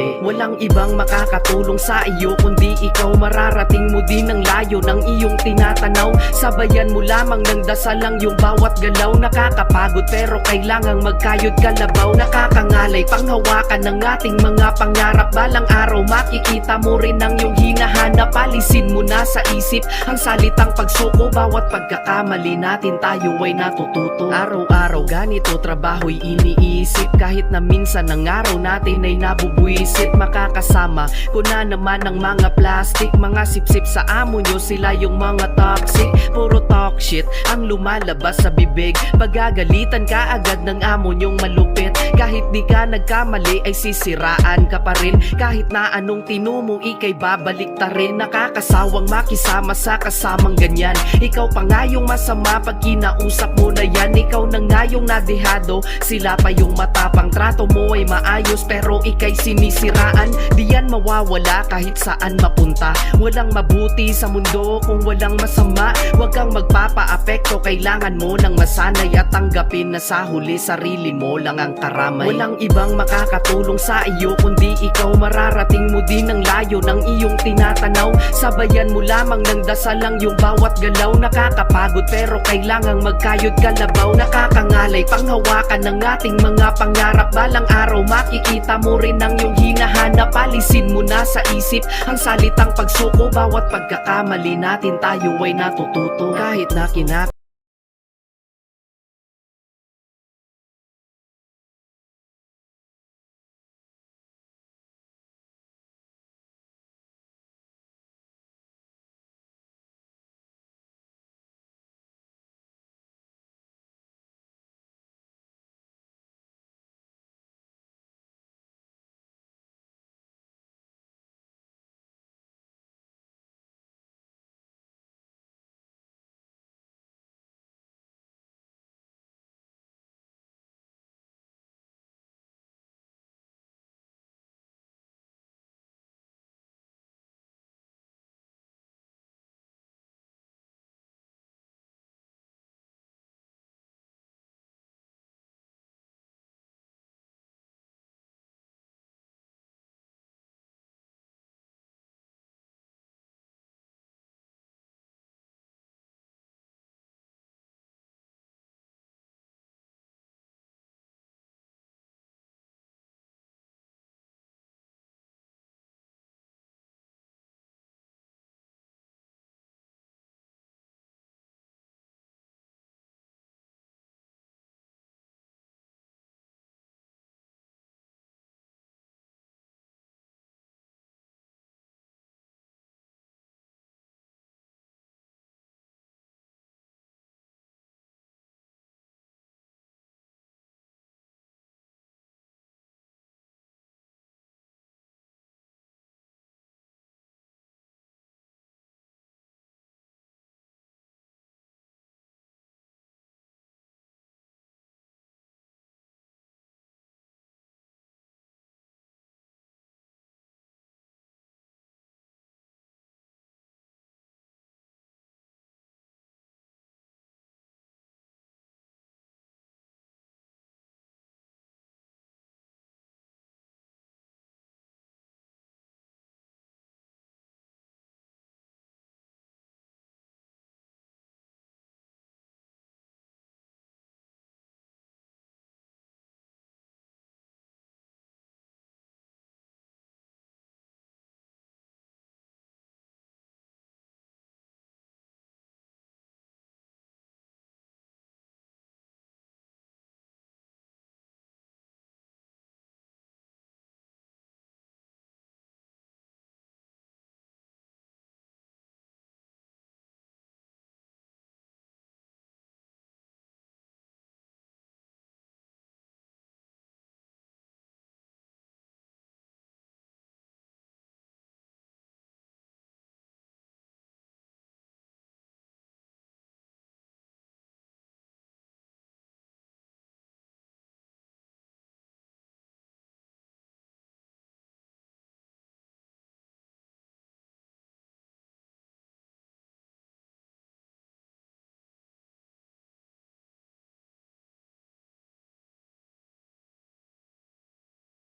mali. Walang ibang makakatulong sa iyo kundi ikaw. Mararating mo din ang layo ng iyong tinatanaw. Sabayan mo lamang ng dasal lang yung bawat galaw. Nakakapagod pero kailangang magkayod kalabaw. Nakakangalay panghawakan ng ating mga pangarap. Balang araw makikita mo rin ang iyong hinahanap. Alisin mo na sa isip ang salitang pagsuko. Bawat pagkakamali natin tayo ay natututo. Araw-araw ganito trabaho'y iniisip. Kahit na minsan ang araw natin ay nabubuisit. Makakasama ko na naman ang mga plastic. Mga sipsip sa amo nyo, sila yung mga toxic. Puro talk shit ang lumalabas sa bibig. Pagagalitan ka agad ng amo nyong malupit. Kahit di ka nagkamali ay sisiraan ka pa rin. Kahit na anong tinumo ikay babalik ta rin. Nakakasawang makisama sa kasamang ganyan. Ikaw pa nga yung masama pag kinausap mo na yan. Ikaw na nga yung nadehado, sila pa yung matapang. Trato mo ay maayos pero ikay sinisiraan. Di yan mawawala kahit saan mapunta. Walang mabuti sa mundo kung walang masama. Huwag kang magpapa-apekto, kailangan mo nang masanay at tanggapin na sa huli sarili mo lang ang karamay. Walang ibang makakatulong sa iyo kundi ikaw. Mararating mo din ang layo ng iyong tinatanaw. Sabayan mo lamang ng dasal lang yung bawat galaw. Nakakapagod pero kailangang magkayod kalabaw. Nakakangalay panghawakan ng ating mga pangarap. Balang araw makikita mo rin ang iyong hinahanap. Alisin mo na sa isip ang salitang pagsuko. Bawat pagkakamali natin tayo ay natututo. Kahit na